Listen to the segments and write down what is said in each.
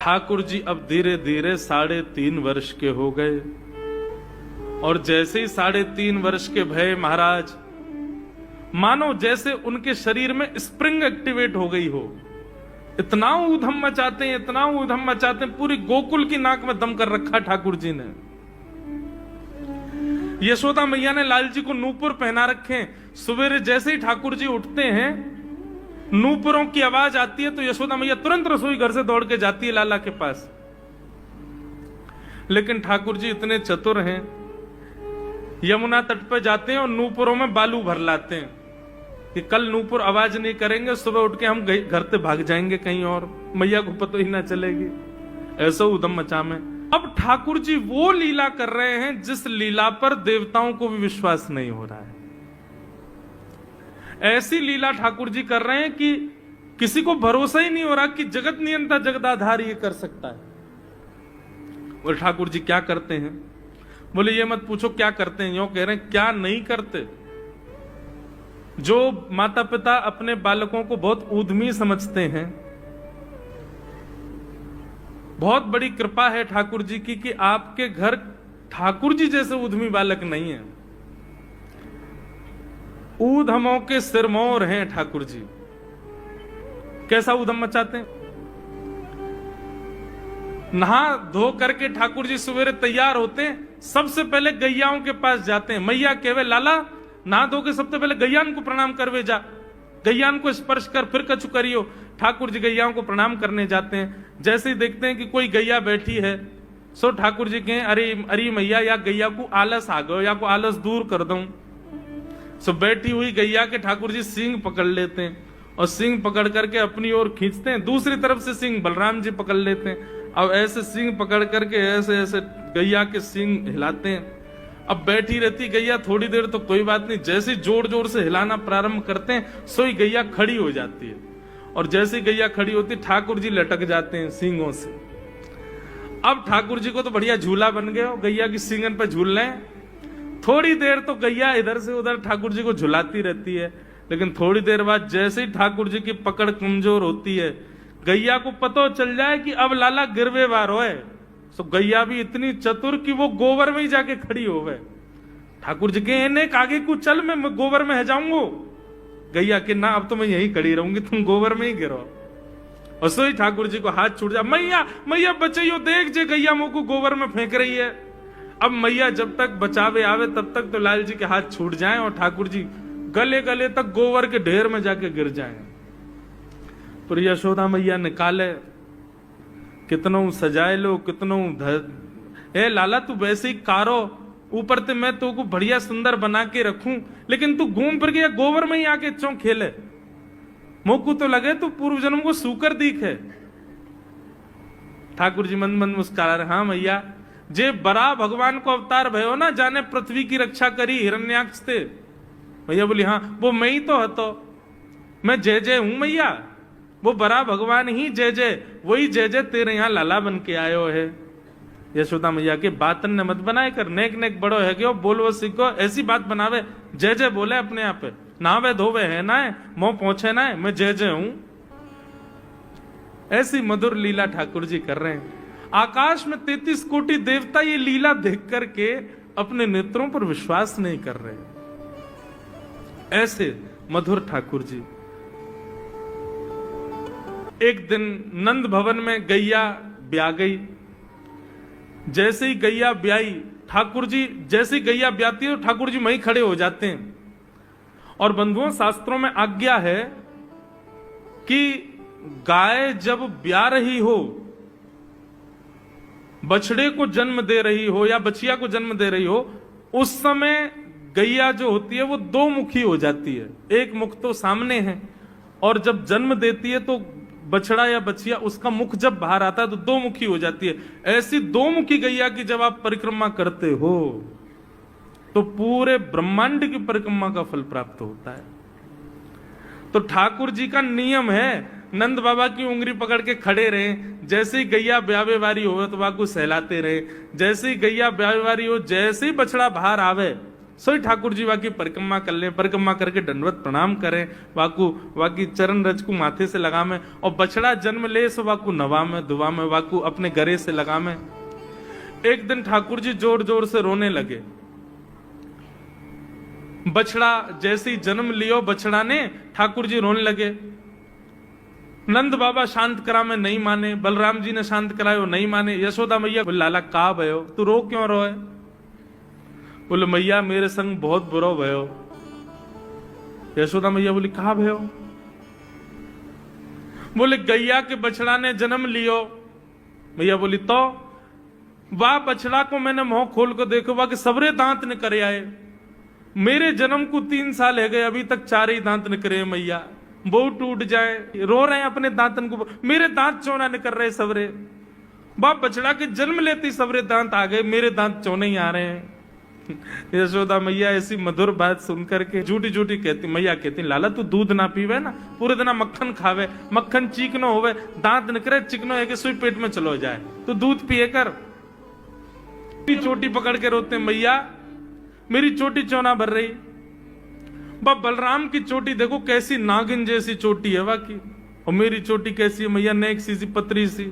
ठाकुर जी अब धीरे धीरे 3.5 वर्ष के हो गए और जैसे ही 3.5 वर्ष के भय महाराज, मानो जैसे उनके शरीर में स्प्रिंग एक्टिवेट हो गई हो। इतना ऊधम मचाते हैं, इतना ऊधम मचाते हैं, पूरी गोकुल की नाक में दम कर रखा ठाकुर जी ने। यशोदा मैया ने लाल जी को नूपुर पहना रखे। सवेरे जैसे ही ठाकुर जी उठते हैं, नूपुरों की आवाज आती है तो यशोदा मैया तुरंत रसोई घर से दौड़ के जाती है लाला के पास। लेकिन ठाकुर जी इतने चतुर हैं, यमुना तट पर जाते हैं और नूपुरों में बालू भर लाते हैं कि कल नूपुर आवाज नहीं करेंगे, सुबह उठ के हम घर से भाग जाएंगे कहीं और, मैया को पता ही ना चलेगी। ऐसा उदम मचा में अब ठाकुर जी वो लीला कर रहे हैं जिस लीला पर देवताओं को भी विश्वास नहीं हो रहा है। ऐसी लीला ठाकुर जी कर रहे हैं कि किसी को भरोसा ही नहीं हो रहा कि जगत नियंता जगदाधार ये कर सकता है। बोले ठाकुर जी क्या करते हैं? बोले ये मत पूछो क्या करते हैं, यूं कह रहे हैं क्या नहीं करते। जो माता पिता अपने बालकों को बहुत ऊधमी समझते हैं, बहुत बड़ी कृपा है ठाकुर जी की कि आपके घर ठाकुर जी जैसे ऊधमी बालक नहीं है। ऊधमों के सिरमौर हैं ठाकुर जी। कैसा ऊधम मचाते हैं? नहा धो करके ठाकुर जी सवेरे तैयार होते हैं, सबसे पहले गैयाओं के पास जाते हैं। मैया कहवे लाला नहा धो के सबसे पहले गैयान को प्रणाम करवे जा, गैयान को स्पर्श कर फिर कछु करियो। ठाकुर जी गैयाओं को प्रणाम करने जाते हैं। जैसे ही देखते हैं कि कोई गैया बैठी है, सो ठाकुर जी कहें अरे अरे मैया या गैया को आलस आ गयो, या को आलस दूर कर दूं। सो बैठी हुई गैया के ठाकुर जी सींग पकड़ लेते हैं और सींग पकड़ करके अपनी ओर खींचते हैं। दूसरी तरफ से सींग बलराम जी पकड़ लेते हैं। अब ऐसे सींग पकड़ करके ऐसे ऐसे गैया के सींग हिलाते हैं। अब बैठी रहती गैया थोड़ी देर तो कोई बात नहीं, जैसे जोर जोर से हिलाना प्रारंभ करते हैं सोई गैया खड़ी हो जाती है। और जैसे गैया खड़ी होती ठाकुर जी लटक जाते हैं सींगों से। अब ठाकुर जी को तो बढ़िया झूला बन गया, गैया की सींगन पे झूल रहे। थोड़ी देर तो गैया इधर से उधर ठाकुर जी को झुलाती रहती है, लेकिन थोड़ी देर बाद जैसे ही ठाकुर जी की पकड़ कमजोर होती है, गैया को पता चल जाए कि अब लाला गिरवे वारो है, तो गैया भी इतनी चतुर कि वो गोबर में ही जाके खड़ी हो गए। ठाकुर जी के इन्हें आगे को चल, मैं गोबर में है जाऊंगो। गैया के ना अब तो मैं यही खड़ी रहूंगी, तुम गोबर में ही गिरो। और सोई ठाकुर जी को हाथ छूट जा, मैया मैया बचाइयो, देख जे गैया मुंह को गोबर में फेंक रही है। अब मैया जब तक बचावे आवे तब तक तो लाल जी के हाथ छूट जाएं और ठाकुर जी गले गले तक गोबर के ढेर में जाके गिर जाएं। पर यशोदा मैया निकाले, कितनों सजाए लो, कितनों ए लाला तू वैसे ही कारो, ऊपर ते मैं तो को बढ़िया सुंदर बना के रखूं, लेकिन तू घूम फिर के गोबर में ही आके चौं खेले। मोकू तो लगे तू पूर्व जन्म को सूकर दिखे। ठाकुर जी मन मन मुस्कुरा रहे, हाँ मैया जे बरा भगवान को अवतार भयो ना, जाने पृथ्वी की रक्षा करी हिरण्याक्ष थे। भैया बोली हाँ वो मैं ही तो हतो, मैं जय जय हूं मैया, वो बरा भगवान ही जय जय, वही जय जय तेरे यहाँ लाला बन के आयो है। यशोदा मैया के बातन ने मत बनाए कर, नेक नेक बड़ो है क्यों बोलवो सीखो, ऐसी बात बनावे, जय जय बोले अपने आप पे, नावे धोवे है ना है, मोह पहुंचे ना है, मैं जय जय हूं। ऐसी मधुर लीला ठाकुर जी कर रहे हैं। आकाश में 33 कोटि देवता ये लीला देख करके अपने नेत्रों पर विश्वास नहीं कर रहे। ऐसे मधुर ठाकुर जी। एक दिन नंद भवन में गैया ब्याह गई। जैसे ही गैया ब्याई, ठाकुर जी जैसे ही गैया ब्याती है ठाकुर जी वहीं खड़े हो जाते हैं। और बंधुओं शास्त्रों में आज्ञा है कि गाय जब ब्याह रही हो, बछड़े को जन्म दे रही हो या बछिया को जन्म दे रही हो, उस समय गैया जो होती है वो दो मुखी हो जाती है। एक मुख तो सामने है और जब जन्म देती है तो बछड़ा या बछिया उसका मुख जब बाहर आता है तो दो मुखी हो जाती है। ऐसी दो मुखी गैया की जब आप परिक्रमा करते हो तो पूरे ब्रह्मांड की परिक्रमा का फल प्राप्त होता है। तो ठाकुर जी का नियम है, नंद बाबा की उंगली पकड़ के खड़े रहे, जैसे ही गैया ब्यावे वारी हो तो वाकू सहलाते रहे, जैसे ही गैया ब्यावे वारी हो, जैसे ही बछड़ा बाहर आवे सोई ठाकुर जी वाकी परिक्रमा कर ले, परिक्रमा करके दंडवत प्रणाम करें, वाकी चरण रज को माथे से लगा में, और बछड़ा जन्म ले सो वाकू नवा में दुआ में, वाकू अपने गरे से लगा में। एक दिन ठाकुर जी जोर जोर से रोने लगे। बछड़ा जैसे ही जन्म लियो बछड़ा ने, ठाकुर जी रोने लगे। नंद बाबा शांत करा में नहीं माने, बलराम जी ने शांत करायो नहीं माने। यशोदा मैया बोले लाला का भयो, तू रो क्यों रोए? बोले मैया मेरे संग बहुत बुरा भयो। यशोदा मैया बोली कहा भयो? बोले गैया के बछड़ा ने जन्म लियो। मैया बोली तो वाह बछड़ा को मैंने मुंह खोल कर देखो, वाह के सबरे दांत ने करे आए। मेरे जन्म को 3 साल है गए, अभी तक 4 ही दांत निकरे मैया, वो टूट जाए, रो रहे हैं अपने दांतन को, मेरे दांत चौना निकल रहे सबरे। बाप बछड़ा के जन्म लेते सबरे दांत आ गए, मेरे दांत चौने ही आ रहे हैं। यशोदा मैया ऐसी मधुर बात सुनकर के झूठी झूठी कहती, मैया कहती लाला तू दूध ना पीवे ना, पूरे दिन मक्खन खावे, मक्खन चीकनो होवे, दांत निकले चिकनो है कि सुई पेट में चलो जाए, तो दूध पिए कर। चोटी पकड़ के रोते मैया मेरी चोटी चौना भर रही। बाप बलराम की चोटी देखो कैसी नागिन जैसी चोटी है वाकी, और मेरी चोटी कैसी है मैया, नेक सी पतरी सी।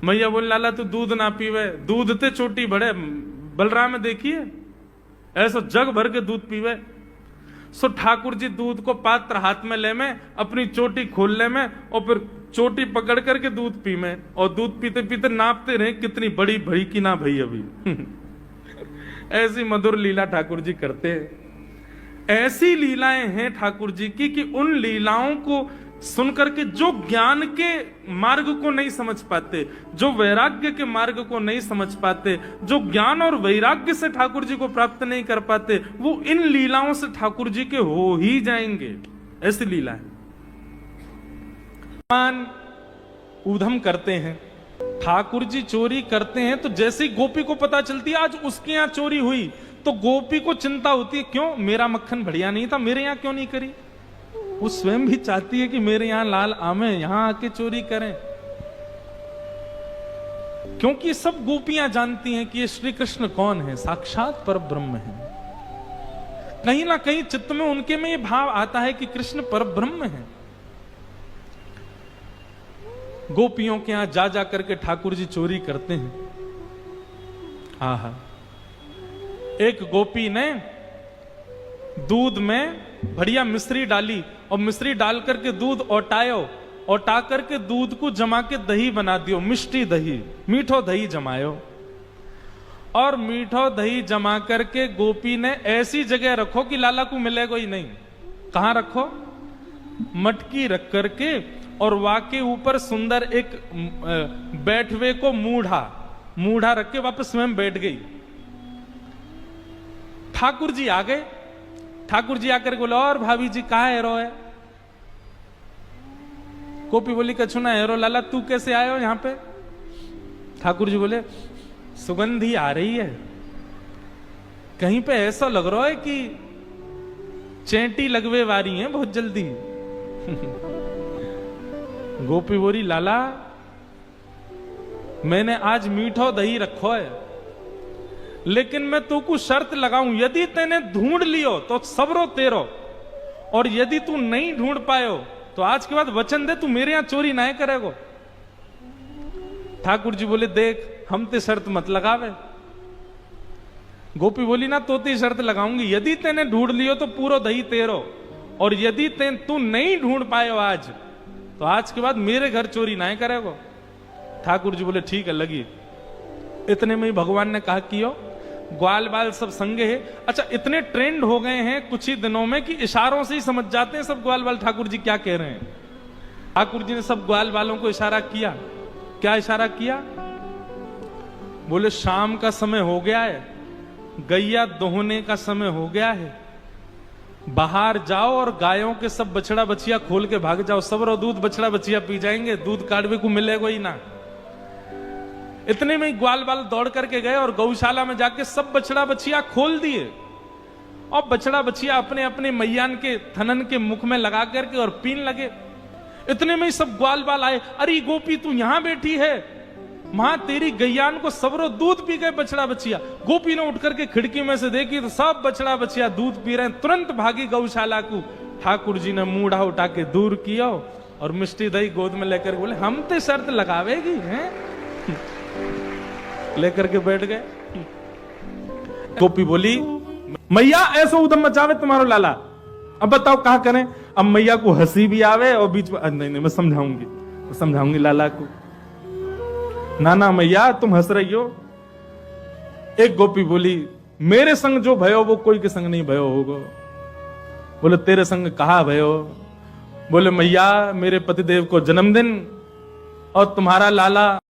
मैया बोल लाला तू दूध ना पीवे, दूध ते चोटी बड़े। बलराम में देखिए ऐसा जग भर के दूध पीवे। सो ठाकुर जी दूध को पात्र हाथ में ले में, अपनी चोटी खोल ले में, और फिर चोटी पकड़ करके दूध पी में, और दूध पीते पीते नापते रहे कितनी बड़ी भई की ना भई अभी। ऐसी मधुर लीला ठाकुर जी करते हैं। ऐसी लीलाएं हैं ठाकुर जी की कि उन लीलाओं को सुनकर के जो ज्ञान के मार्ग को नहीं समझ पाते, जो वैराग्य के मार्ग को नहीं समझ पाते, जो ज्ञान और वैराग्य से ठाकुर जी को प्राप्त नहीं कर पाते, वो इन लीलाओं से ठाकुर जी के हो ही जाएंगे। ऐसी लीला है। भगवान ऊधम करते हैं, ठाकुर जी चोरी करते हैं, तो जैसे ही गोपी को पता चलती है आज उसके यहां चोरी हुई, तो गोपी को चिंता होती है क्यों मेरा मक्खन बढ़िया नहीं था, मेरे यहां क्यों नहीं करी। वो स्वयं भी चाहती है कि मेरे यहां लाल आमे, यहां आके चोरी करें, क्योंकि सब गोपियां जानती हैं कि ये श्री कृष्ण कौन है, साक्षात पर ब्रह्म है। कहीं ना कहीं चित्त में उनके में ये भाव आता है कि कृष्ण पर ब्रह्म है। गोपियों के यहां जा जा करके ठाकुर जी चोरी करते हैं। आहा, एक गोपी ने दूध में बढ़िया मिश्री डाली, और मिश्री डाल करके दूध ओटायो, ओटा करके दूध को जमा के दही बना दियो, मिष्टी दही, मीठो दही जमायो। और मीठो दही जमा करके गोपी ने ऐसी जगह रखो कि लाला को मिलेगा ही नहीं। कहां रखो? मटकी रख करके, और वाके ऊपर सुंदर एक बैठवे को मूढ़ा रख के वापस स्वयं बैठ गई। ठाकुर जी आ गए। ठाकुर जी आकर बोले और भाभी जी कहा है रो है? गोपी बोली कछु ना हेरो, लाला तू कैसे आए हो यहां पे? ठाकुर जी बोले सुगंधी आ रही है, कहीं पे ऐसा लग रहा है कि चेंटी लगवे वारी है बहुत जल्दी। गोपी बोली लाला मैंने आज मीठो दही रखो है, लेकिन मैं तू को शर्त लगाऊं, यदि तेने ढूंढ लियो तो सबरो तेरो, और यदि तू नहीं ढूंढ पायो तो आज के बाद वचन दे तू मेरे यहां चोरी ना करेगो। ठाकुर जी बोले देख हम ते शर्त मत लगावे। गोपी बोली ना तो ती शर्त लगाऊंगी, यदि तेने ढूंढ लियो तो पूरा दही तेरो, और यदि तू नहीं ढूंढ पायो आज, तो आज के बाद मेरे घर चोरी ना करेगो। ठाकुर जी बोले ठीक है लगी। इतने में ही भगवान ने कहा कियो ग्वाल बाल सब संगे है। अच्छा, इतने ट्रेंड हो गए हैं कुछ ही दिनों में कि इशारों से ही समझ जाते हैं सब ग्वाल बाल ठाकुर जी क्या कह रहे हैं। ठाकुर जी ने सब ग्वाल बालों को इशारा किया। क्या इशारा किया? बोले शाम का समय हो गया है, गैया दोहने का समय हो गया है, बाहर जाओ और गायों के सब बछड़ा बछिया खोल के भाग जाओ, सब रो दूध बछड़ा बछिया पी जाएंगे, दूध काटवे को मिलेगा ही ना। इतने में ग्वाल बाल दौड़ करके गए और गौशाला में जाके सब बछड़ा बछिया खोल दिए, और बछड़ा बछिया अपने अपने मैयान के थनन के मुख में लगा करके और पीन लगे। इतने में ही सब ग्वाल बाल आए, अरे गोपी तू यहां बैठी है, मां तेरी गैयान को सबरो दूध पी गए बछड़ा बछिया। गोपी ने उठ करके खिड़की में से देखी तो सब बछड़ा बछिया दूध पी रहे हैं। तुरंत भागी गौशाला को। ठाकुर जी ने मूढ़ा उठा के दूर किया और मिष्टी दही गोद में लेकर बोले हम ते शर्त लगावेगी हैं। लेकर के बैठ गए। गोपी बोली मैया ऐसा उदम मचावे तुम्हारो लाला, अब बताओ कहा करें। अब मैया को हंसी भी आवे और बीच में नहीं मैं समझाऊंगी लाला को। ना मैया तुम हंस रही हो। एक गोपी बोली मेरे संग जो भयो वो कोई के संग नहीं भयो होगा। बोले तेरे संग कहा भयो। बोले मैया मेरे पतिदेव को जन्मदिन और तुम्हारा लाला